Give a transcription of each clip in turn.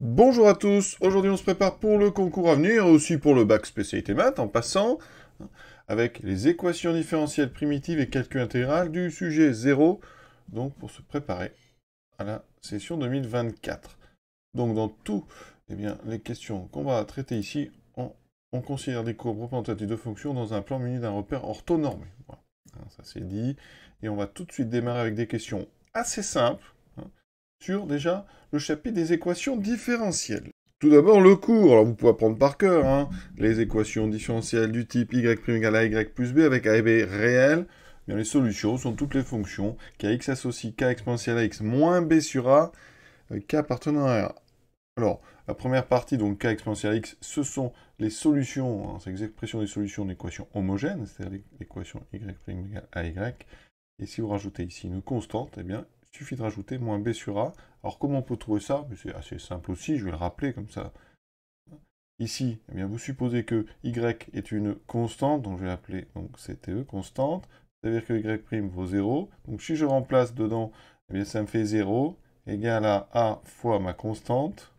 Bonjour à tous, aujourd'hui on se prépare pour le concours à venir, aussi pour le bac spécialité maths, en passant avec les équations différentielles primitives et calcul intégral du sujet 0, donc pour se préparer à la session 2024. Donc dans tout, les questions qu'on va traiter ici, on considère des courbes représentatives de fonctions dans un plan muni d'un repère orthonormé. Voilà. Ça c'est dit, et on va tout de suite démarrer avec des questions assez simples, sur déjà le chapitre des équations différentielles. Tout d'abord, le cours. Alors, vous pouvez apprendre par cœur, les équations différentielles du type y' égale à y plus b avec a et b réels. Bien, les solutions sont toutes les fonctions qu'à x associe k exponentielle à x moins b sur a, avec k appartenant à a. Alors, la première partie, donc k exponentielle à x, ce sont les solutions, c'est l'expression des solutions d'équations homogènes, c'est-à-dire l'équation y' égale à y. Et si vous rajoutez ici une constante, eh bien, il suffit de rajouter moins b sur a. Alors comment on peut trouver ça? C'est assez simple aussi, je vais le rappeler comme ça. Ici, eh bien, vous supposez que y est une constante, donc je vais l'appeler CTE, constante. C'est-à-dire que y' vaut 0. Donc si je remplace dedans, eh bien, ça me fait 0 égale à a fois ma constante,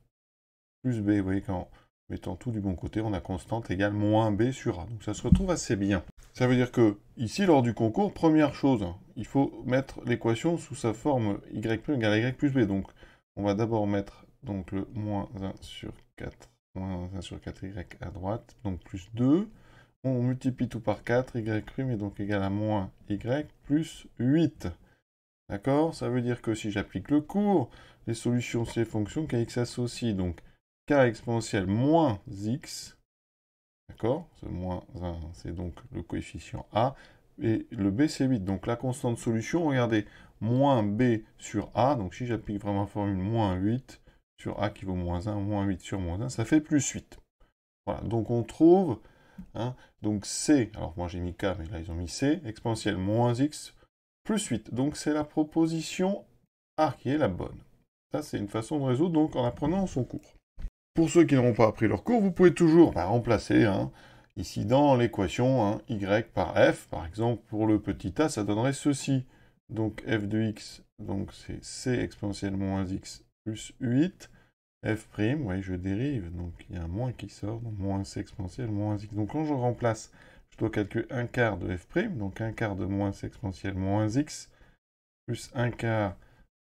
plus b. Vous voyez qu'en mettant tout du bon côté, on a constante égale moins b sur a. Donc ça se retrouve assez bien. Ça veut dire que, ici, lors du concours, première chose, il faut mettre l'équation sous sa forme y' égale à y plus b. Donc, on va d'abord mettre donc, le moins 1 sur 4, moins 1 sur 4y à droite, donc plus 2. On multiplie tout par 4, y' est donc égal à moins y plus 8. D'accord? Ça veut dire que si j'applique le cours, les solutions, c'est les fonctions kx associent, donc k exponentielle moins x. D'accord? Ce moins 1, c'est donc le coefficient A. Et le B, c'est 8. Donc la constante solution, regardez, moins B sur A. Donc si j'applique vraiment la formule moins 8 sur A qui vaut moins 1, moins 8 sur moins 1, ça fait plus 8. Voilà, donc on trouve, donc C, alors moi j'ai mis K, mais là ils ont mis C, exponentielle moins X plus 8. Donc c'est la proposition A qui est la bonne. Ça, c'est une façon de résoudre, donc en apprenant son cours. Pour ceux qui n'auront pas appris leur cours, vous pouvez toujours remplacer ici dans l'équation y par f. Par exemple, pour le petit a, ça donnerait ceci. Donc f de x, donc c'est c exponentielle moins x plus 8. F', vous voyez, je dérive, donc il y a un moins qui sort, donc moins c exponentielle moins x. Donc quand je remplace, je dois calculer un quart de f', donc un quart de moins c exponentielle moins x, plus un quart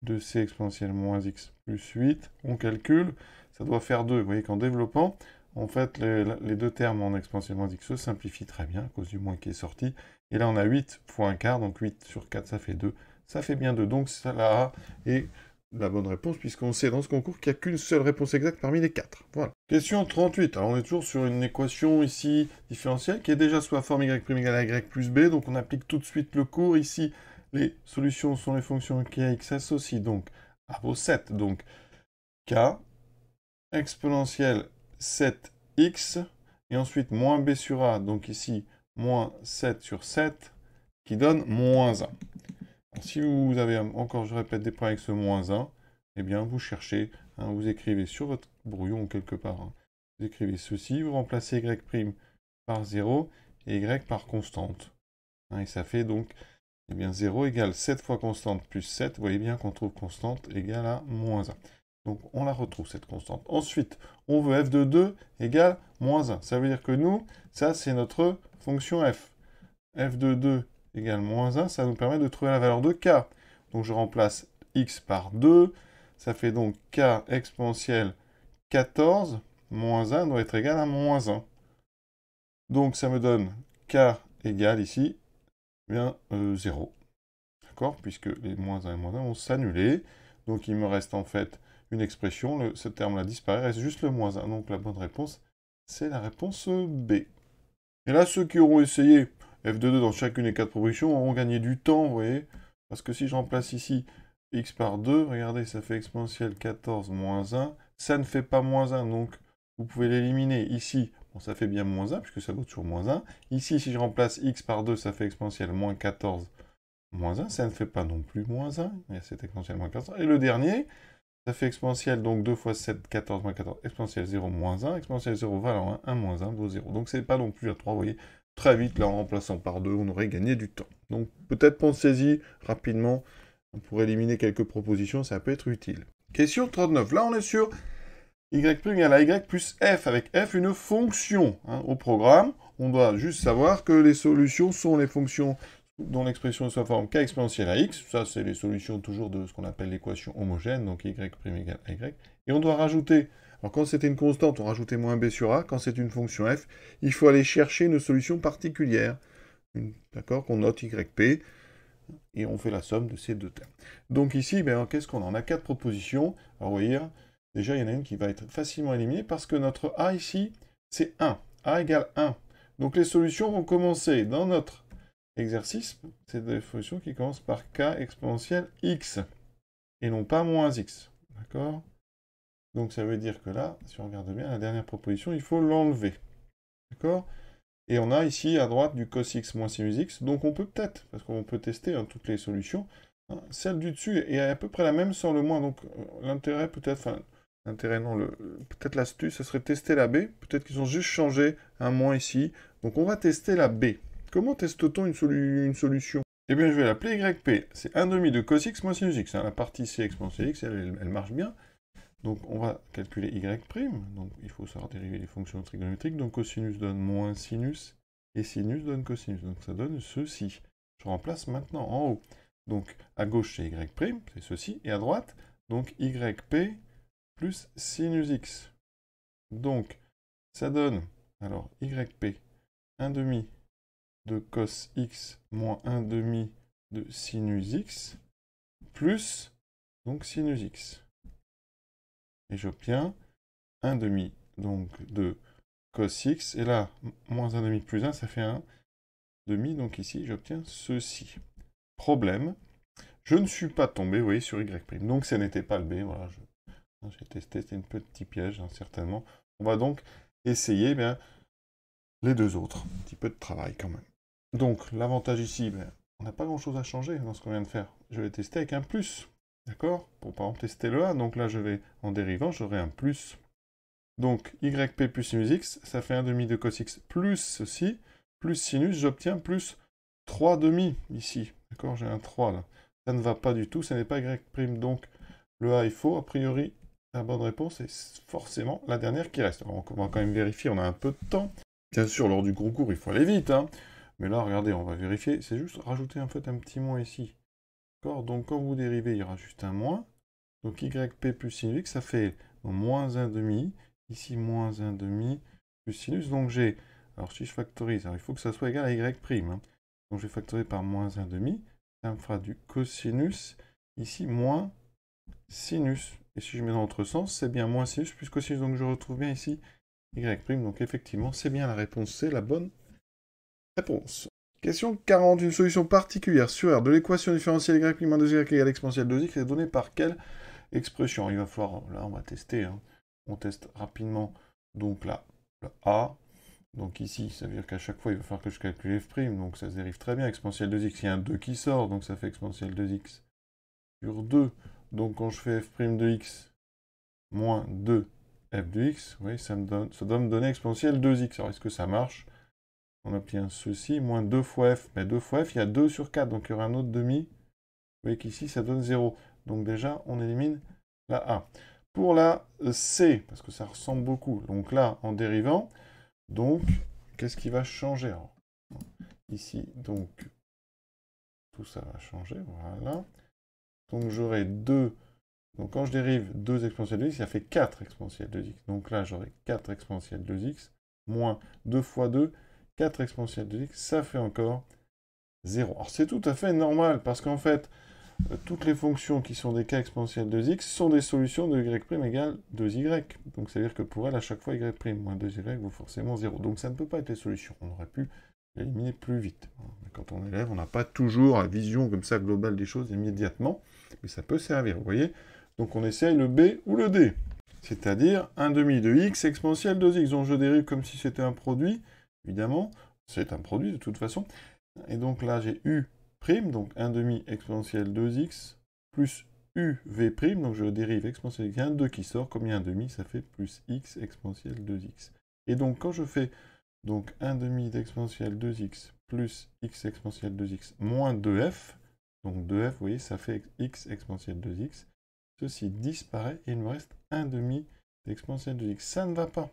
de c exponentielle moins x plus 8, on calcule, ça doit faire 2. Vous voyez qu'en développant, en fait, les deux termes en exponentielle moins x se simplifient très bien à cause du moins qui est sorti. Et là, on a 8 fois un quart, donc 8 sur 4, ça fait 2. Ça fait bien 2, donc ça là est la bonne réponse, puisqu'on sait dans ce concours qu'il n'y a qu'une seule réponse exacte parmi les 4. Voilà. Question 38. Alors, on est toujours sur une équation ici différentielle qui est déjà sous la forme y' égale à y plus b, donc on applique tout de suite le cours ici. Les solutions sont les fonctions kx associent donc à vos 7. Donc k exponentielle 7x et ensuite moins b sur a. Donc ici, moins 7 sur 7 qui donne moins 1. Alors, si vous avez encore, je répète, des problèmes avec ce moins 1, eh bien vous cherchez, vous écrivez sur votre brouillon quelque part, vous écrivez ceci, vous remplacez y' par 0 et y par constante. Et ça fait donc eh bien 0 égale 7 fois constante plus 7. Vous voyez bien qu'on trouve constante égale à moins 1. Donc on la retrouve cette constante. Ensuite, on veut f de 2 égale moins 1. Ça veut dire que nous, ça c'est notre fonction f. f de 2 égale moins 1, ça nous permet de trouver la valeur de k. Donc je remplace x par 2. Ça fait donc k exponentielle 14 moins 1 doit être égal à moins 1. Donc ça me donne k égale ici bien 0. D'accord? Puisque les moins 1 et moins 1 vont s'annuler. Donc il me reste en fait une expression, ce terme-là disparaît, il reste juste le moins 1. Donc la bonne réponse, c'est la réponse B. Et là, ceux qui auront essayé f de 2 dans chacune des 4 propositions auront gagné du temps, vous voyez. Parce que si je remplace ici x par 2, regardez, ça fait exponentielle 14 moins 1. Ça ne fait pas moins 1, donc vous pouvez l'éliminer. Ici, bon, ça fait bien moins 1, puisque ça vaut toujours moins 1. Ici, si je remplace x par 2, ça fait exponentielle moins 14 moins 1, ça ne fait pas non plus moins 1, il y a cette exponentielle moins 14. Et le dernier, ça fait exponentielle, donc 2 fois 7, 14 moins 14, exponentielle 0 moins 1, exponentielle 0 valant 1, 1 moins 1 vaut 0. Donc c'est pas non plus à 3, vous voyez, très vite, là, en remplaçant par 2, on aurait gagné du temps. Donc peut-être pensez-y rapidement, pour éliminer quelques propositions, ça peut être utile. Question 39, là on est sur y' égale à y plus f, avec f une fonction. Hein. Au programme, on doit juste savoir que les solutions sont les fonctions dont l'expression soit forme k exponentielle à x. Ça, c'est les solutions toujours de ce qu'on appelle l'équation homogène, donc y' égale à y. Et on doit rajouter, alors quand c'était une constante, on rajoutait moins b sur a. Quand c'est une fonction f, il faut aller chercher une solution particulière. D'accord, qu'on note yp, et on fait la somme de ces deux termes. Donc ici, ben, qu'est-ce qu'on a? On a 4 propositions. Alors vous voyez, déjà il y en a une qui va être facilement éliminée parce que notre a ici, c'est 1. a égale 1. Donc les solutions vont commencer dans notre exercice, c'est des solutions qui commencent par k exponentielle x, et non pas moins x. D'accord? Donc ça veut dire que là, si on regarde bien, la dernière proposition, il faut l'enlever. D'accord? Et on a ici à droite du cos x moins sinus x, donc on peut peut-être, parce qu'on peut tester hein, toutes les solutions, hein, celle du dessus est à peu près la même sans le moins, donc l'intérêt peut-être, enfin, l'intérêt non, peut-être l'astuce, ce serait tester la b, peut-être qu'ils ont juste changé un moins ici, donc on va tester la b. Comment teste-t-on une solution? Eh bien je vais l'appeler yp, c'est 1/2 de cos x moins sinus x, hein, la partie c exponentielle x, elle marche bien. Donc on va calculer y', donc il faut savoir dériver les fonctions trigonométriques, donc cosinus donne moins sinus, et sinus donne cosinus, donc ça donne ceci. Je remplace maintenant en haut. Donc à gauche c'est y', c'est ceci, et à droite, donc yp plus sinus x. Donc ça donne, alors yp, 1/2 de cos x moins 1/2 de sinus x, plus donc sinus x. Et j'obtiens 1/2 donc de cos x, et là, moins 1/2 plus 1, ça fait 1/2, donc ici, j'obtiens ceci. Problème, je ne suis pas tombé, vous voyez, sur y', donc ça n'était pas le b, voilà, j'ai testé, c'était un petit piège, hein, certainement. On va donc essayer bien, les deux autres, un petit peu de travail quand même. Donc, l'avantage ici, ben, on n'a pas grand-chose à changer dans ce qu'on vient de faire. Je vais tester avec un plus, d'accord? Pour par exemple tester le a, donc là, je vais, en dérivant, j'aurai un plus. Donc, yp plus sinus x, ça fait 1/2 de cos x plus ceci, plus sinus, j'obtiens plus 3/2 ici. D'accord, j'ai un 3 là. Ça ne va pas du tout, ça n'est pas y', donc le a est faux. A priori, la bonne réponse est forcément la dernière qui reste. Alors, on va quand même vérifier, on a un peu de temps. Bien sûr, lors du concours, il faut aller vite, hein. Mais là, regardez, on va vérifier. C'est juste rajouter en fait un petit moins ici. D'accord, donc quand vous dérivez, il y aura juste un moins. Donc yp plus sinus x, ça fait moins 1/2. Ici, moins 1/2 plus sinus. Donc j'ai, alors si je factorise, alors il faut que ça soit égal à y'. Hein. Donc je vais factoriser par moins 1/2. Ça me fera du cosinus. Ici, moins sinus. Et si je mets dans l'autre sens, c'est bien moins sinus plus cosinus. Donc je retrouve bien ici y'. Donc effectivement, c'est bien la réponse. C'est la bonne réponse. Question 40. Une solution particulière sur R de l'équation différentielle y' moins 2y égale exponentielle 2x est donnée par quelle expression? Il va falloir, là on va tester, hein. On teste rapidement, donc là, le a, donc ici, ça veut dire qu'à chaque fois, il va falloir que je calcule f', donc ça se dérive très bien, exponentielle 2x, il y a un 2 qui sort, donc ça fait exponentielle 2x sur 2, donc quand je fais f' de x moins 2 f de x, vous voyez, ça doit me donner exponentielle 2x, alors est-ce que ça marche? On obtient ceci, moins 2 fois f, mais 2 fois f, il y a 2 sur 4, donc il y aura un autre demi, vous voyez qu'ici, ça donne 0, donc déjà, on élimine la a. Pour la C, parce que ça ressemble beaucoup, donc là, en dérivant, donc, qu'est-ce qui va changer? Alors, ici, donc, tout ça va changer, voilà. Donc, j'aurai 2, donc quand je dérive 2 exponentielles de x, ça fait 4 exponentielles de x. Donc là, j'aurai 4 exponentielles de x, moins 2 fois 2, 4 exponentielles de x, ça fait encore 0. Alors, c'est tout à fait normal, parce qu'en fait, toutes les fonctions qui sont des k exponentielles de x sont des solutions de y' égale 2y. Donc, ça veut dire que pour elles, à chaque fois, y' moins 2y vaut forcément 0. Donc, ça ne peut pas être les solutions. On aurait pu l'éliminer plus vite. Mais quand on élève, on n'a pas toujours la vision comme ça globale des choses immédiatement. Mais ça peut servir, vous voyez. Donc, on essaye le b ou le d. C'est-à-dire 1/2 de x exponentielle 2x. Donc, je dérive comme si c'était un produit. Évidemment, c'est un produit de toute façon. Et donc là, j'ai u', donc 1/2 exponentielle 2x, plus uv', donc je dérive exponentielle, il y a un 2 qui sort, comme il y a un demi, ça fait plus x exponentielle 2x. Et donc quand je fais donc 1/2 d'exponentielle 2x plus x exponentielle 2x moins 2f, donc 2f, vous voyez, ça fait x exponentielle 2x, ceci disparaît et il me reste 1/2 d'exponentielle de x. Ça ne va pas.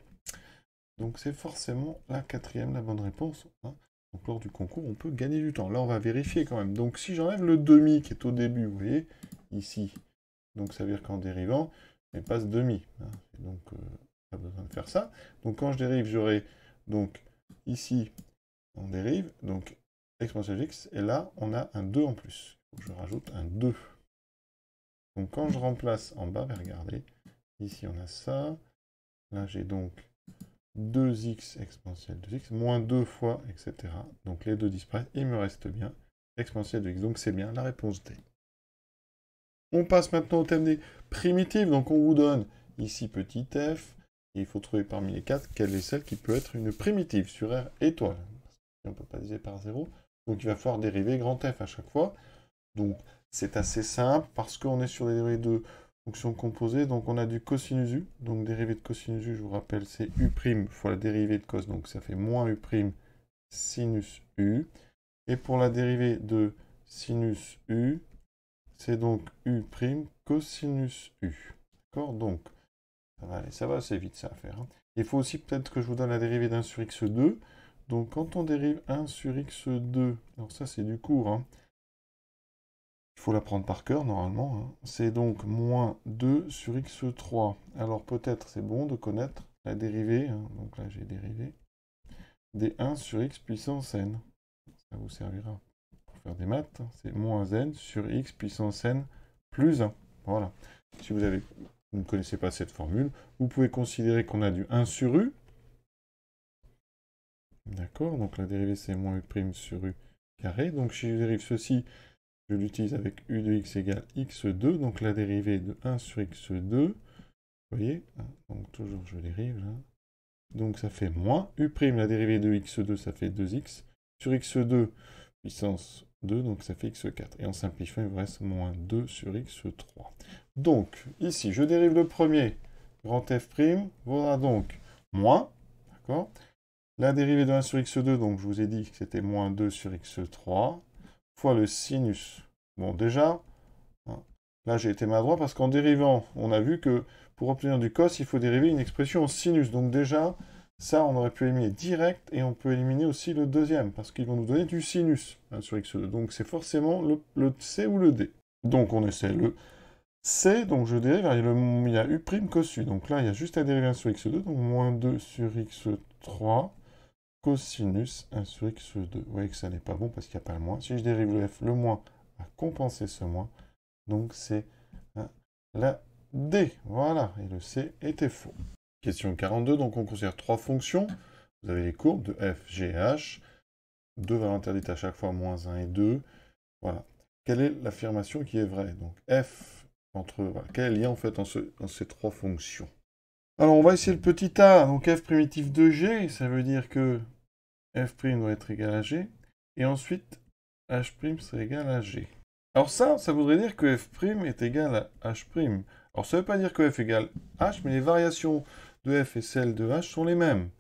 Donc c'est forcément la quatrième, la bonne réponse. Hein. Donc lors du concours, on peut gagner du temps. Là, on va vérifier quand même. Donc si j'enlève le demi qui est au début, vous voyez, ici, donc ça veut dire qu'en dérivant, je passe demi. Hein. Donc, pas besoin de faire ça. Donc quand je dérive, j'aurai donc ici, on dérive, donc exponentielle de x, et là, on a un 2 en plus. Donc, je rajoute un 2. Donc quand je remplace en bas, regardez, ici on a ça. Là, j'ai donc 2x exponentielle de x, moins 2 fois, etc. Donc les deux disparaissent, il me reste bien exponentielle de x. Donc c'est bien la réponse D. On passe maintenant au thème des primitives. Donc on vous donne ici petit f, et il faut trouver parmi les 4 quelle est celle qui peut être une primitive sur R étoile. On ne peut pas diviser par 0, donc il va falloir dériver grand F à chaque fois. Donc c'est assez simple, parce qu'on est sur des dérivés de fonction composée, donc on a du cosinus u, donc dérivée de cosinus u, je vous rappelle, c'est u' fois la dérivée de cos, donc ça fait moins u' sinus u, et pour la dérivée de sinus u, c'est donc u' cosinus u, d'accord? Donc, ça va aller, ça va assez vite ça à faire. Hein. Il faut aussi peut-être que je vous donne la dérivée d'1 sur x2, donc quand on dérive 1 sur x2, alors ça c'est du cours, hein, il faut l'apprendre par cœur, normalement. Hein. C'est donc moins 2 sur x3. Alors peut-être c'est bon de connaître la dérivée. Hein. Donc là, j'ai dérivé des 1 sur x puissance n. Ça vous servira pour faire des maths. C'est moins n sur x puissance n plus 1. Voilà. Si vous ne connaissez pas cette formule, vous pouvez considérer qu'on a du 1 sur u. D'accord. Donc la dérivée, c'est moins u' sur u carré. Donc si je dérive ceci... Je l'utilise avec u de x égale x2, donc la dérivée de 1 sur x2, vous voyez, donc toujours je dérive là, donc ça fait moins u', la dérivée de x2, ça fait 2x, sur x2 puissance 2, donc ça fait x4, et en simplifiant, il vous reste moins 2 sur x3. Donc, ici, je dérive le premier, grand f', vaudra donc moins, d'accord, la dérivée de 1 sur x2, donc je vous ai dit que c'était moins 2 sur x3, fois le sinus. Bon, déjà, hein, là j'ai été maladroit parce qu'en dérivant, on a vu que pour obtenir du cos, il faut dériver une expression en sinus. Donc déjà, ça, on aurait pu éliminer direct et on peut éliminer aussi le deuxième parce qu'ils vont nous donner du sinus hein, sur x2. Donc c'est forcément le C ou le D. Donc on essaie le C, donc je dérive, il y a u' cos u. Donc là, il y a juste à dériver 1 sur x2, donc moins 2 sur x3 cosinus 1 sur x2. Vous voyez que ça n'est pas bon parce qu'il n'y a pas le moins. Si je dérive le f, le moins va compenser ce moins. Donc c'est hein, la D. Voilà. Et le C était faux. Question 42. Donc on considère trois fonctions. Vous avez les courbes de f, g et h. Deux valeurs interdites à chaque fois, moins 1 et 2. Voilà. Quelle est l'affirmation qui est vraie? Donc f entre... Voilà. Quel est le lien en fait dans ces trois fonctions? Alors on va essayer le petit a. Donc f primitif de g, ça veut dire que f' doit être égal à g, et ensuite h' serait égal à g. Alors ça voudrait dire que f' est égal à h'. Alors ça ne veut pas dire que f égale h, mais les variations de f et celles de h sont les mêmes.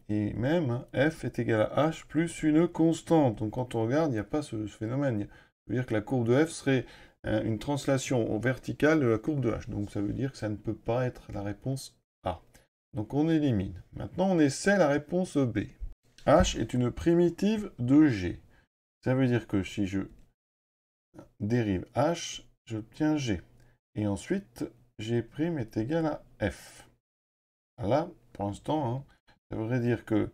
Et même, hein, f est égal à h plus une constante. Donc quand on regarde, il n'y a pas ce phénomène. Ça veut dire que la courbe de f serait une translation verticale de la courbe de h. Donc ça veut dire que ça ne peut pas être la réponse A. Donc on élimine. Maintenant on essaie la réponse B. H est une primitive de G. Ça veut dire que si je dérive H, j'obtiens G. Et ensuite, G' est égal à F. Là, pour l'instant, hein, ça voudrait dire que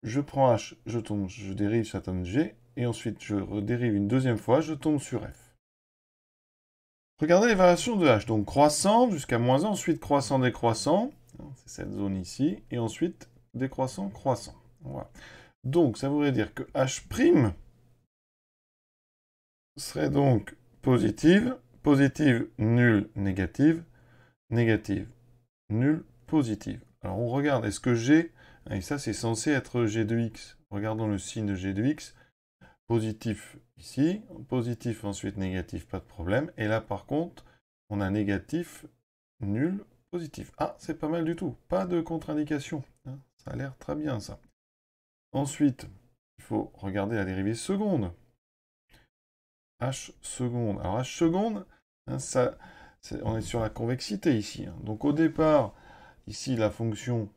je prends H, je dérive, ça donne G, et ensuite je redérive une deuxième fois, je tombe sur F. Regardez les variations de H. Donc croissant jusqu'à moins 1, ensuite croissant décroissant, c'est cette zone ici, et ensuite décroissant, croissant. Voilà. Donc, ça voudrait dire que H' serait donc positive, positive, nulle, négative, négative, nulle, positive. Alors, on regarde, est-ce que G, et ça c'est censé être G de X. Regardons le signe de G de X. Positif ici, positif ensuite négatif, pas de problème. Et là, par contre, on a négatif, nul, positif. Ah, c'est pas mal du tout. Pas de contre-indication. Hein. Ça a l'air très bien, ça. Ensuite, il faut regarder la dérivée seconde. H seconde. Alors H seconde, hein, ça, on est sur la convexité ici. Hein. Donc au départ, ici, la fonction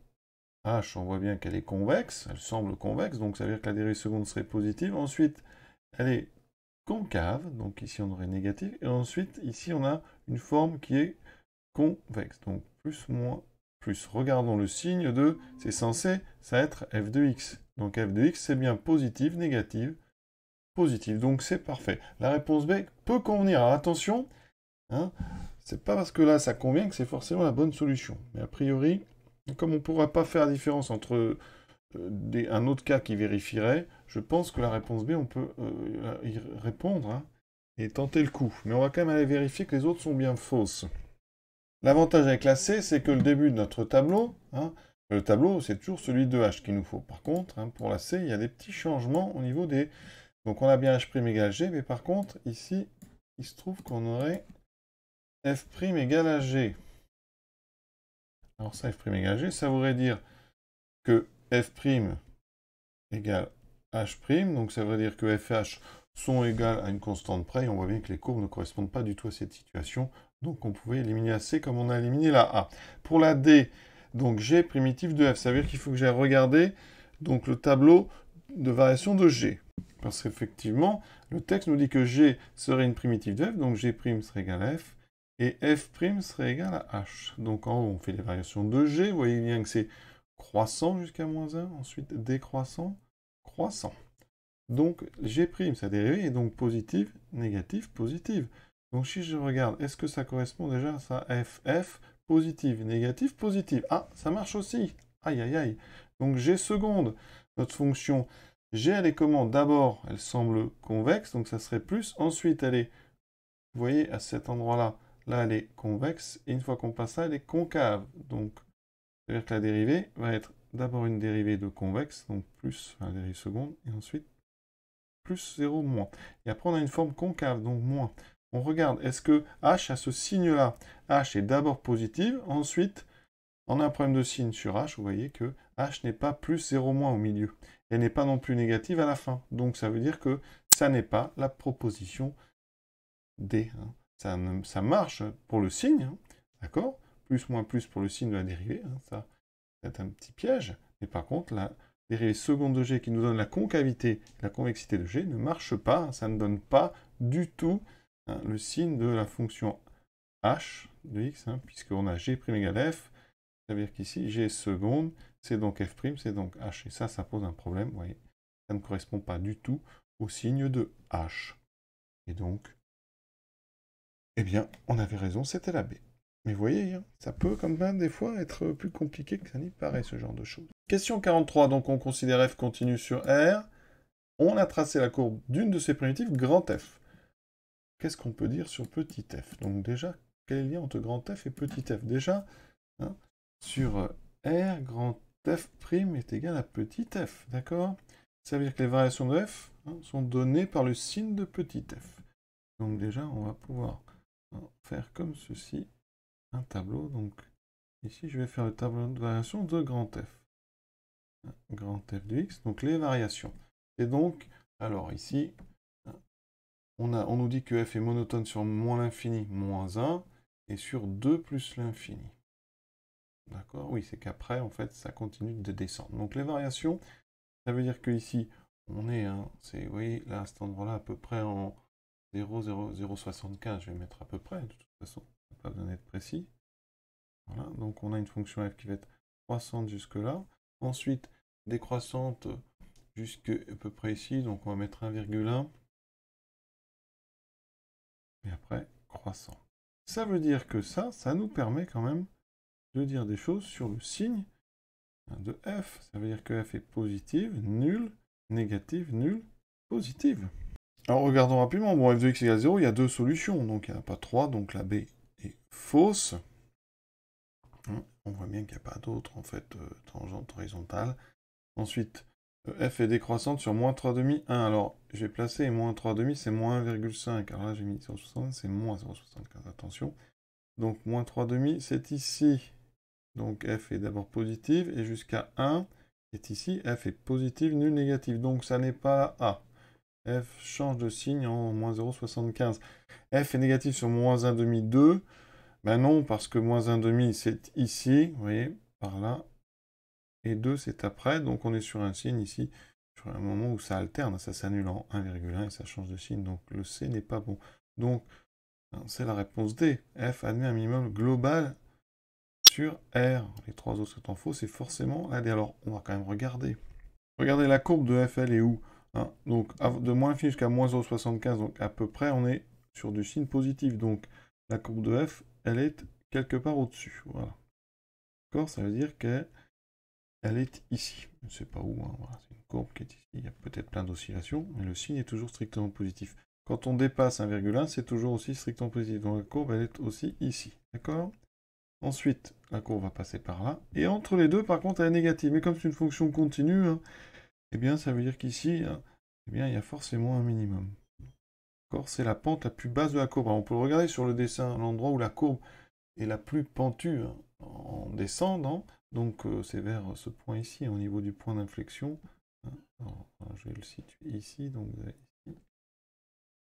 h, on voit bien qu'elle est convexe, elle semble convexe, donc ça veut dire que la dérivée seconde serait positive. Ensuite, elle est concave, donc ici on aurait négatif. Et ensuite, ici, on a une forme qui est convexe, donc plus, moins, plus. Regardons le signe de, c'est censé, ça être f de x. Donc f de x, c'est bien positive, négative, positive. Donc c'est parfait. La réponse B peut convenir. Alors attention, hein, c'est pas parce que là ça convient que c'est forcément la bonne solution. Mais a priori, comme on ne pourra pas faire la différence entre un autre cas qui vérifierait, je pense que la réponse B, on peut y répondre hein, et tenter le coup. Mais on va quand même aller vérifier que les autres sont bien fausses. L'avantage avec la C, c'est que le début de notre tableau, hein, le tableau, c'est toujours celui de H qu'il nous faut. Par contre, hein, pour la C, il y a des petits changements au niveau des... Donc on a bien H' égale G, mais par contre, ici, il se trouve qu'on aurait F' égale à G. Alors ça, F' égale G, ça voudrait dire que F' égale H', donc ça veut dire que F et H sont égales à une constante près, et on voit bien que les courbes ne correspondent pas du tout à cette situation, donc on pouvait éliminer la C comme on a éliminé la A. Pour la D, donc G primitif de F, ça veut dire qu'il faut que j'aille regarder donc, le tableau de variation de G. Parce qu'effectivement, le texte nous dit que G serait une primitive de F, donc G' serait égal à F, et F' serait égal à H. Donc en haut, on fait les variations de G, vous voyez bien que c'est croissant jusqu'à moins 1, ensuite décroissant, croissant. Donc G', sa dérivée est donc positive, négative, positive. Donc si je regarde, est-ce que ça correspond déjà à ça F, positive, négative, positive. Ah, ça marche aussi. Aïe, aïe, aïe. Donc G seconde, notre fonction G, elle est comment? D'abord, elle semble convexe, donc ça serait plus. Ensuite, elle est, vous voyez, à cet endroit-là, là, elle est convexe. Et une fois qu'on passe ça, elle est concave. Donc, c'est-à-dire que la dérivée va être d'abord une dérivée de convexe, donc plus la dérivée seconde, et ensuite plus 0, moins. Et après, on a une forme concave, donc moins. On regarde, est-ce que H a ce signe-là? H est d'abord positive, ensuite, on a un problème de signe sur H, vous voyez que H n'est pas plus 0, moins au milieu. Elle n'est pas non plus négative à la fin. Donc ça veut dire que ça n'est pas la proposition D. Hein. Ça marche pour le signe, hein, d'accord? Plus, moins, plus pour le signe de la dérivée, hein, ça c'est un petit piège. Mais par contre, la dérivée seconde de G qui nous donne la concavité, la convexité de G ne marche pas. Hein, ça ne donne pas du tout hein, le signe de la fonction H de X, hein, puisqu'on a G' égale F. Ça veut dire qu'ici, G seconde, c'est donc F', c'est donc H. Et ça pose un problème, vous voyez. Ça ne correspond pas du tout au signe de H. Et donc, eh bien, on avait raison, c'était la B. Mais vous voyez, hein, ça peut quand même des fois être plus compliqué que ça n'y paraît, ce genre de choses. Question 43, donc on considère F continue sur R. On a tracé la courbe d'une de ces primitives, grand F. Qu'est-ce qu'on peut dire sur petit f? Donc déjà, quel est le lien entre grand F et petit f? Déjà, hein, sur R, grand F' est égal à petit f, d'accord? Ça veut dire que les variations de f hein, sont données par le signe de petit f. Donc déjà, on va pouvoir hein, faire comme ceci, un tableau. Donc ici, je vais faire le tableau de variation de grand f. Grand f de x, donc les variations. Et donc, alors ici, on nous dit que f est monotone sur moins l'infini, moins 1, et sur 2 plus l'infini. D'accord? Oui, c'est qu'après, en fait, ça continue de descendre. Donc les variations, ça veut dire qu'ici, on est, hein, vous voyez, là, à cet endroit-là, à peu près en 0,075, je vais mettre à peu près, de toute façon, ça n'a pas besoin d'être précis. Voilà, donc on a une fonction f qui va être croissante jusque là. Ensuite, décroissante jusqu'à à peu près ici, donc on va mettre 1,1. Et après, croissant. Ça veut dire que ça nous permet quand même de dire des choses sur le signe de f. Ça veut dire que f est positive, nulle, négative, nulle, positive. Alors regardons rapidement. Bon, f de x égale 0, il y a deux solutions. Donc il n'y en a pas 3, donc la B est fausse. On voit bien qu'il n'y a pas d'autre, en fait, tangente horizontale. Ensuite, f est décroissante sur moins 3,5, 1. Alors, j'ai placé moins 3,5, c'est moins 1,5. Alors là, j'ai mis 0,75, c'est moins 0,75, attention. Donc, moins 3,5, c'est ici. Donc, f est d'abord positive, et jusqu'à 1 est ici. F est positive, nulle, négative. Donc, ça n'est pas A. F change de signe en moins 0,75. F est négative sur moins 1,5, 2. Ben non, parce que moins 1,5, c'est ici, vous voyez, par là. Et 2, c'est après, donc on est sur un signe ici, sur un moment où ça alterne, ça s'annule en 1,1 et ça change de signe, donc le C n'est pas bon. Donc, c'est la réponse D. F admet un minimum global sur R. Les trois autres étant faux, c'est forcément la D. Alors, on va quand même regarder. Regardez la courbe de F, elle est où? Donc, de moins l'infini jusqu'à moins 0,75, donc à peu près, on est sur du signe positif. Donc, la courbe de F, elle est quelque part au-dessus. Voilà. D'accord? Ça veut dire qu'elle est ici. Je ne sais pas où. Voilà. C'est une courbe qui est ici. Il y a peut-être plein d'oscillations, mais le signe est toujours strictement positif. Quand on dépasse 1,1, c'est toujours aussi strictement positif. Donc, la courbe, elle est aussi ici. D'accord? Ensuite, la courbe va passer par là. Et entre les deux, par contre, elle est négative. Mais comme c'est une fonction continue, eh bien, ça veut dire qu'ici, eh bien, il y a forcément un minimum. D'accord? C'est la pente la plus basse de la courbe. Alors, on peut le regarder sur le dessin, l'endroit où la courbe est la plus pentue en descendant. Donc, c'est vers ce point ici, au niveau du point d'inflexion. Alors, je vais le situer ici. Donc, vous avez ici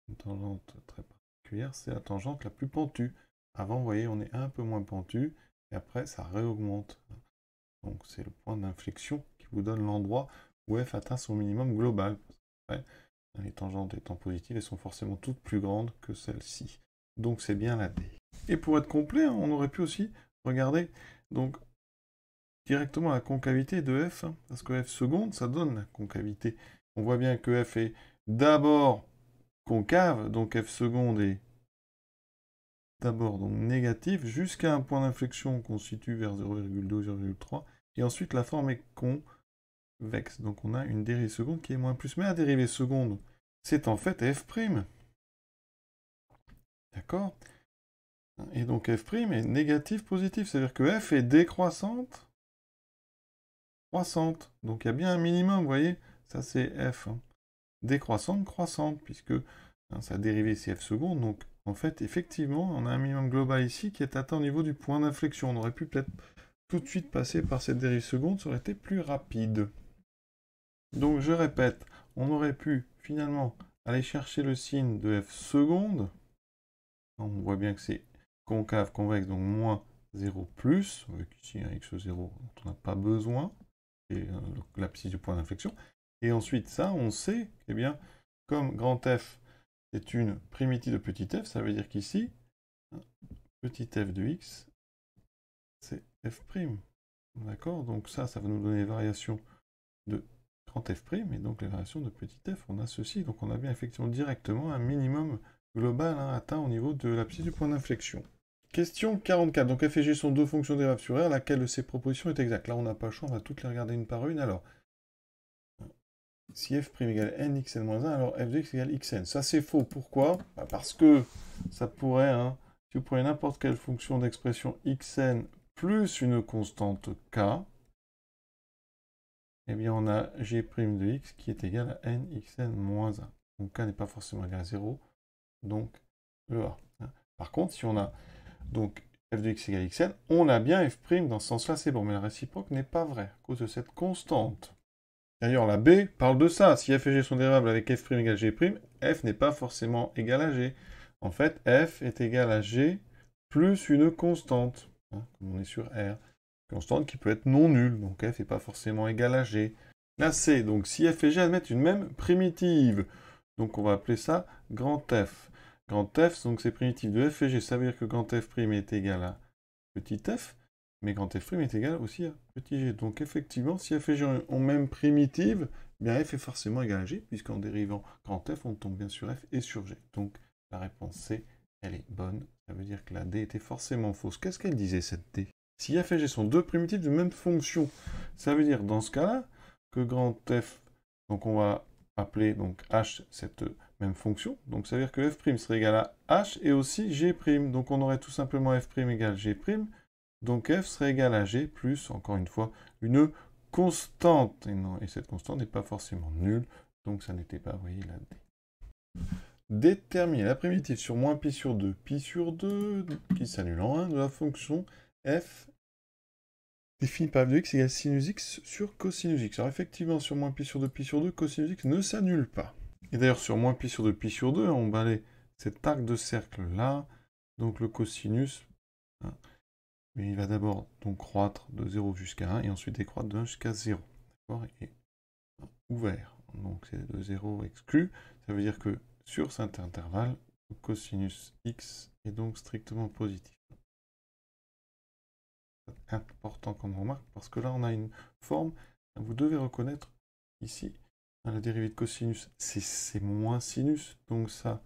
une tangente très particulière. C'est la tangente la plus pentue. Avant, vous voyez, on est un peu moins pentu. Et après, ça réaugmente. Donc, c'est le point d'inflexion qui vous donne l'endroit où F atteint son minimum global. Après, les tangentes étant positives, elles sont forcément toutes plus grandes que celle-ci. Donc, c'est bien la D. Et pour être complet, on aurait pu aussi regarder donc, directement la concavité de F. Parce que F seconde, ça donne la concavité. On voit bien que F est d'abord concave, donc F seconde est d'abord donc négatif jusqu'à un point d'inflexion qu'on situe vers 0,2, 0,3, et ensuite la forme est convexe. Donc on a une dérivée seconde qui est moins plus. Mais la dérivée seconde, c'est en fait f'. D'accord? Et donc f' est négatif, positif. C'est-à-dire que f est décroissante, croissante. Donc il y a bien un minimum, vous voyez? Ça c'est f. Décroissante, croissante, puisque sa dérivée c'est f seconde. Donc en fait, effectivement, on a un minimum global ici qui est atteint au niveau du point d'inflexion. On aurait pu peut-être tout de suite passer par cette dérive seconde, ça aurait été plus rapide. Donc je répète, on aurait pu finalement aller chercher le signe de f seconde. On voit bien que c'est concave, convexe, donc moins 0 plus, avec ici un x0 dont on n'a pas besoin, et l'abscisse du point d'inflexion. Et ensuite, ça, on sait, eh bien, comme grand F est une primitive de petit f, ça veut dire qu'ici, petit f de x, c'est f'. D'accord? Donc ça va nous donner les variations de grand f', et donc les variations de petit f, on a ceci. Donc on a bien effectivement directement un minimum global atteint au niveau de l'abscisse du point d'inflexion. Question 44. Donc f et g sont deux fonctions dérivables sur R, laquelle de ces propositions est exacte? Là, on n'a pas le choix, on va toutes les regarder une par une. Alors, si f' égale n xn-1, alors f de x égale xn. Ça, c'est faux. Pourquoi? Parce que ça pourrait, si vous prenez n'importe quelle fonction d'expression xn plus une constante k, eh bien, on a g' de x qui est égal à n xn-1. Donc, k n'est pas forcément égal à 0, donc le a. Par contre, si on a donc f de x égale xn, on a bien f' dans ce sens-là, c'est bon, mais la réciproque n'est pas vraie, à cause de cette constante. D'ailleurs, la B parle de ça. Si f et g sont dérivables avec f' égale g', f n'est pas forcément égal à g. En fait, f est égal à g plus une constante, comme on est sur R. Constante qui peut être non nulle, donc f n'est pas forcément égal à g. La C, donc si f et g admettent une même primitive, donc on va appeler ça grand F. Grand F, donc c'est primitif de f et g, ça veut dire que grand f' est égal à petit f, mais grand f' est égal aussi à petit g. Donc effectivement, si f et g ont même primitive, bien f est forcément égal à g, puisqu'en dérivant grand f, on tombe bien sur f et sur g. Donc la réponse C, elle est bonne. Ça veut dire que la D était forcément fausse. Qu'est-ce qu'elle disait, cette D? Si f et g sont deux primitives de même fonction, ça veut dire dans ce cas-là que grand f, donc on va appeler donc h cette même fonction, donc ça veut dire que f' serait égal à h et aussi g', donc on aurait tout simplement f' égale g', donc f serait égal à g plus, encore une fois, une constante, et cette constante n'est pas forcément nulle, donc ça n'était pas, vous voyez, la D. Déterminer la primitive sur moins pi sur 2, qui s'annule en 1, de la fonction f définie par f de x égale sinus x sur cosinus x. Alors effectivement, sur moins pi sur 2, cosinus x ne s'annule pas. Et d'ailleurs, sur moins pi sur 2, on balaye cet arc de cercle là, donc le cosinus Hein. Mais il va d'abord donc croître de 0 jusqu'à 1 et ensuite décroître de 1 jusqu'à 0. D'accord? Et ouvert. Donc c'est de 0 exclu. Ça veut dire que sur cet intervalle, le cosinus x est donc strictement positif. C'est important comme remarque parce que là on a une forme, vous devez reconnaître ici, la dérivée de cosinus, c'est moins sinus, donc ça,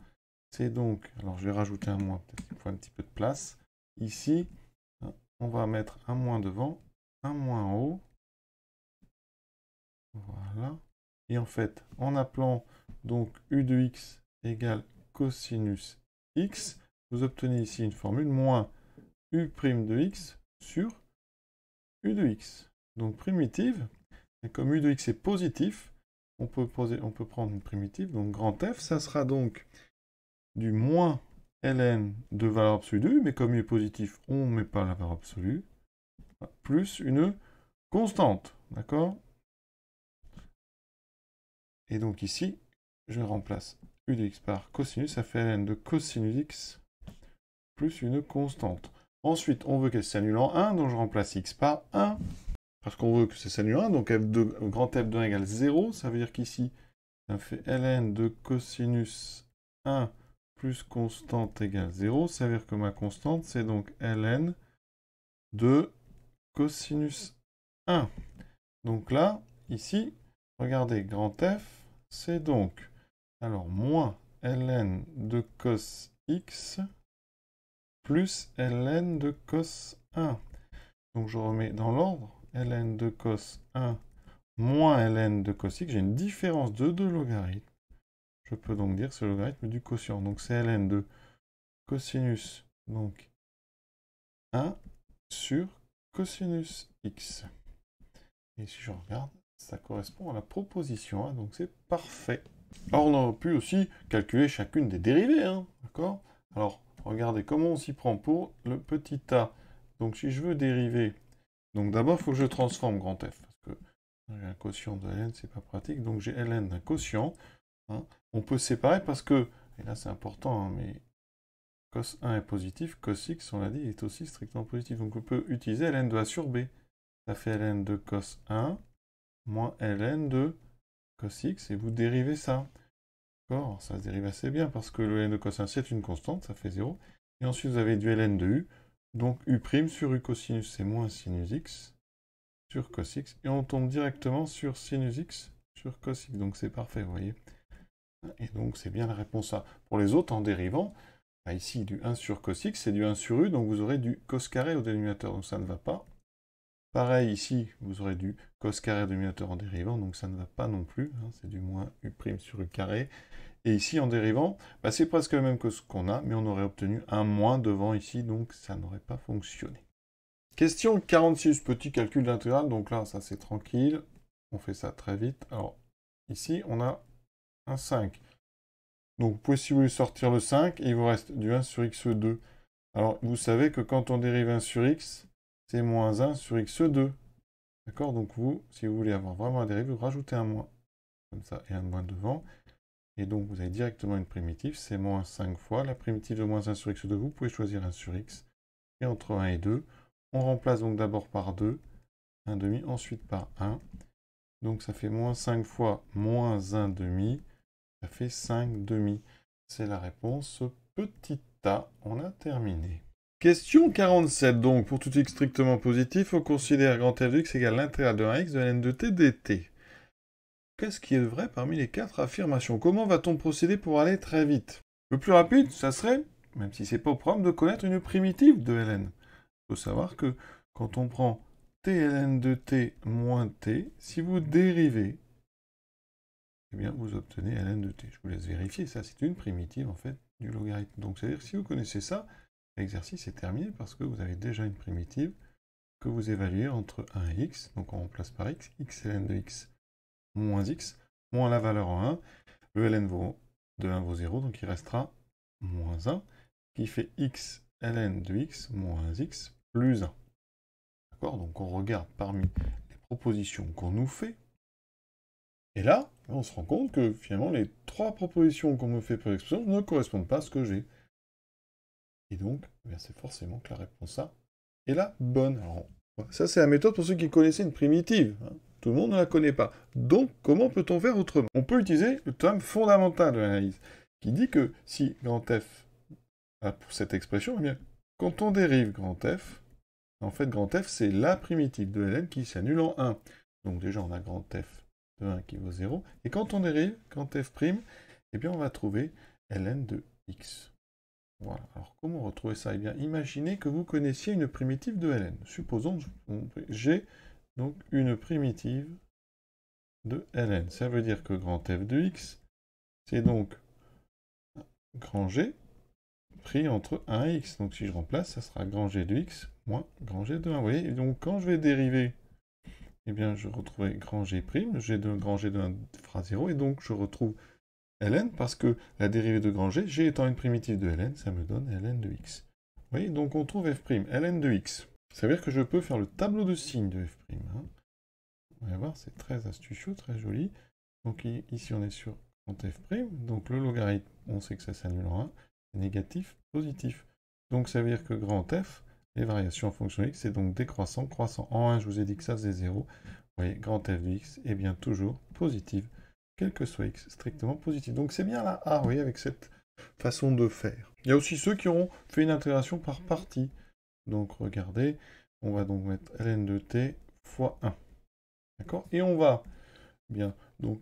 c'est donc, alors je vais rajouter un moins, peut-être qu'il faut un petit peu de place. Ici, on va mettre un moins devant, un moins en haut. Voilà. Et en fait, en appelant donc u de x égale cosinus x, vous obtenez ici une formule moins u' de x sur u de x. Donc primitive, et comme u de x est positif, on peut prendre une primitive, donc grand F, ça sera donc du moins ln de valeur absolue de u, mais comme u est positif, on ne met pas la valeur absolue, plus une constante, d'accord? Et donc ici, je remplace u de x par cosinus, ça fait ln de cosinus x plus une constante. Ensuite, on veut qu'elle s'annule en 1, donc je remplace x par 1, parce qu'on veut que ça s'annule en 1, donc grand F de 1 égale 0, ça veut dire qu'ici, ça fait ln de cosinus 1 plus constante égale 0, ça veut dire que ma constante, c'est donc ln de cosinus 1. Donc là, ici, regardez, grand F, c'est donc, alors, moins ln de cos x plus ln de cos 1. Donc je remets dans l'ordre, ln de cos 1 moins ln de cos x, j'ai une différence de 2 logarithmes. Je peux donc dire que c'est le logarithme du quotient. Donc c'est ln de cosinus donc 1 sur cosinus x. Et si je regarde, ça correspond à la proposition 1, donc c'est parfait. Alors on aurait pu aussi calculer chacune des dérivées, hein, d'accord? Alors, regardez comment on s'y prend pour le petit a. Donc si je veux dériver, donc d'abord il faut que je transforme grand F, parce que j'ai un quotient de ln, c'est pas pratique, donc j'ai ln d'un quotient. Hein. On peut séparer parce que, et là c'est important, hein, mais cos 1 est positif, cos x, on l'a dit, est aussi strictement positif. Donc on peut utiliser ln de a sur b. Ça fait ln de cos 1 moins ln de cos x, et vous dérivez ça. D'accord? Ça se dérive assez bien, parce que le ln de cos 1, c'est une constante, ça fait 0. Et ensuite, vous avez du ln de u, donc u' sur u cosinus, c'est moins sinus x, sur cos x, et on tombe directement sur sinus x, sur cos x, donc c'est parfait, vous voyez. Et donc, c'est bien la réponse A. Pour les autres, en dérivant, bah ici, du 1 sur cos x, c'est du 1 sur u, donc vous aurez du cos carré au dénominateur, donc ça ne va pas. Pareil, ici, vous aurez du cos carré au dénominateur en dérivant, donc ça ne va pas non plus, hein, c'est du moins u' sur u carré. Et ici, en dérivant, bah, c'est presque le même que ce qu'on a, mais on aurait obtenu un moins devant ici, donc ça n'aurait pas fonctionné. Question 46, petit calcul d'intégrale, donc là, ça c'est tranquille, on fait ça très vite. Alors, ici, on a un 5. Donc, vous pouvez, si vous voulez, sortir le 5, et il vous reste du 1 sur x2. Alors, vous savez que quand on dérive 1 sur x, c'est moins 1 sur x2. D'accord? Donc, vous, si vous voulez avoir vraiment la dérive, vous rajoutez un moins, comme ça, et un moins devant. Et donc, vous avez directement une primitive, c'est moins 5 fois. La primitive de moins 1 sur x2, vous pouvez choisir 1 sur x. Et entre 1 et 2, on remplace donc d'abord par 2, 1 demi, ensuite par 1. Donc, ça fait moins 5 fois moins 1 demi, ça fait 5 demi. C'est la réponse petit a. On a terminé. Question 47. Donc, pour tout x strictement positif, on considère grand f de x égale l'intégrale de 1x de ln de t dt. Qu'est-ce qui est vrai parmi les 4 affirmations? Comment va-t-on procéder pour aller très vite? Le plus rapide, ça serait, même si c'est pas au programme, de connaître une primitive de ln. Il faut savoir que quand on prend t ln de t moins t, si vous dérivez, eh bien vous obtenez ln de t. Je vous laisse vérifier, ça c'est une primitive en fait du logarithme. Donc c'est-à-dire que si vous connaissez ça, l'exercice est terminé parce que vous avez déjà une primitive que vous évaluez entre 1 et x, donc on remplace par x, x ln de x moins x, moins la valeur en 1, le ln de 1 vaut 0, donc il restera moins 1, qui fait x ln de x moins x plus 1. D'accord? Donc on regarde parmi les propositions qu'on nous fait, et là, on se rend compte que finalement les 3 propositions qu'on me fait pour l'expression ne correspondent pas à ce que j'ai. Et donc, eh c'est forcément que la réponse A est la bonne. Alors, ça, c'est la méthode pour ceux qui connaissaient une primitive. Hein. Tout le monde ne la connaît pas. Donc, comment peut-on faire autrement? On peut utiliser le terme fondamental de l'analyse, qui dit que si grand F a pour cette expression, eh bien, quand on dérive grand F, en fait, grand F, c'est la primitive de Ln qui s'annule en 1. Donc déjà, on a grand F de 1 qui vaut 0. Et quand on dérive grand F', eh bien, on va trouver Ln de x. Voilà. Alors, comment retrouver ça? Eh bien, imaginez que vous connaissiez une primitive de Ln. Supposons que j'ai donc une primitive de Ln. Ça veut dire que grand F de x, c'est donc grand G pris entre 1 et x. Donc, si je remplace, ça sera grand G de x moins grand G de 1. Vous voyez? Et donc, quand je vais dériver, eh bien, je retrouverai grand G', grand G de 1 fera 0, et donc je retrouve Ln, parce que la dérivée de grand G, G étant une primitive de Ln, ça me donne Ln de x. Vous voyez, donc on trouve f', Ln de x. Ça veut dire que je peux faire le tableau de signes de f'. Hein. On va voir, c'est très astucieux, très joli. Donc ici, on est sur grand f', donc le logarithme, on sait que ça s'annule en 1, négatif, positif. Donc ça veut dire que grand F, les variations en fonction de x, c'est donc décroissant, croissant. En 1, je vous ai dit que ça faisait 0. Vous voyez, grand F de x est bien toujours positif, quel que soit x, strictement positif. Donc c'est bien la A, vous voyez, avec cette façon de faire. Il y a aussi ceux qui auront fait une intégration par partie. Donc regardez, on va donc mettre ln de t fois 1. D'accord? Et on va, bien, donc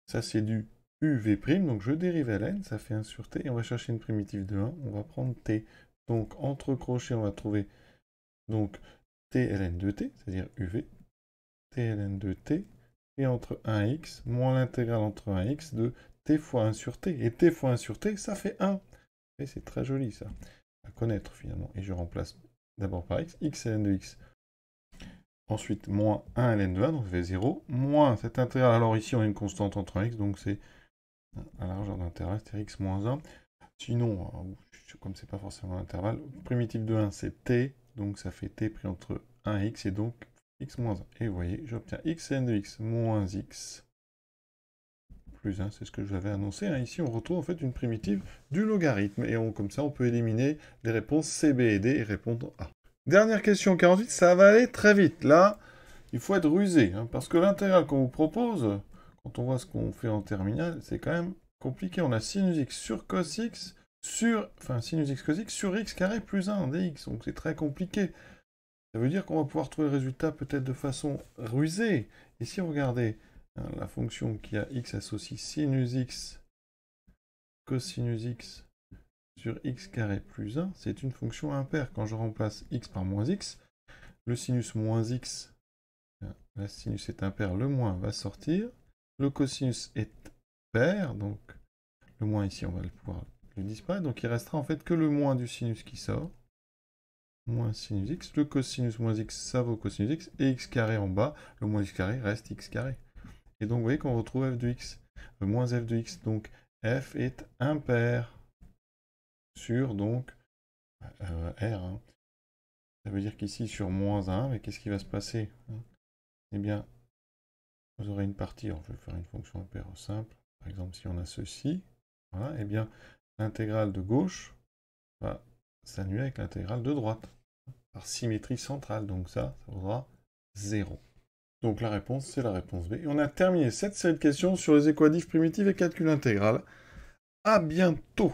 ça c'est du uv', donc je dérive ln, ça fait 1 sur t, et on va chercher une primitive de 1, on va prendre t. Donc entre crochets, on va trouver donc t ln de t, c'est-à-dire uv, t ln de t, et entre 1x, moins l'intégrale entre 1x de t fois 1 sur t. Et t fois 1 sur t, ça fait 1. Et c'est très joli, ça, à connaître, finalement. Et je remplace d'abord par x, x ln de x. Ensuite, moins 1 ln de 1, donc ça fait 0. Moins cette intégrale, alors ici, on a une constante entre 1x, donc c'est à la largeur d'intervalle, c'est x moins 1. Sinon, comme c'est pas forcément l'intervalle, primitive de 1, c'est t, donc ça fait t pris entre 1 et x, et donc x moins 1. Et vous voyez, j'obtiens x ln de x moins x plus 1, c'est ce que je vous avais annoncé. Hein. Ici, on retrouve en fait une primitive du logarithme, et comme ça, on peut éliminer les réponses C, B et D et répondre A. Dernière question 48, ça va aller très vite. Là, il faut être rusé, hein, parce que l'intégrale qu'on vous propose, quand on voit ce qu'on fait en terminale, c'est quand même compliqué. On a sinus x sur cos x sinus x cos x sur x carré plus 1 dx, donc c'est très compliqué. Ça veut dire qu'on va pouvoir trouver le résultat peut-être de façon rusée. Ici, regardez, hein, la fonction qui a x associe sinus x cosinus x sur x carré plus 1, c'est une fonction impaire. Quand je remplace x par moins x, le sinus moins x, la sinus est impaire, le moins va sortir. Le cosinus est pair, donc le moins ici, on va pouvoir le disparaître. Donc il restera en fait que le moins du sinus qui sort. Moins sinus x. Le cosinus moins x, ça vaut cosinus x. Et x carré en bas, le moins x carré reste x carré. Et donc vous voyez qu'on retrouve f de x, moins f de x. Donc f est impair sur donc R. Hein. Ça veut dire qu'ici sur moins 1, mais qu'est-ce qui va se passer, hein? Eh bien, vous aurez une partie, alors je vais faire une fonction impaire simple. Par exemple, si on a ceci, voilà, eh bien, l'intégrale de gauche va s'annuler avec l'intégrale de droite, par symétrie centrale. Donc ça vaudra 0. Donc la réponse, c'est la réponse B. Et on a terminé cette série de questions sur les équatifs primitives et calcul intégral. À bientôt!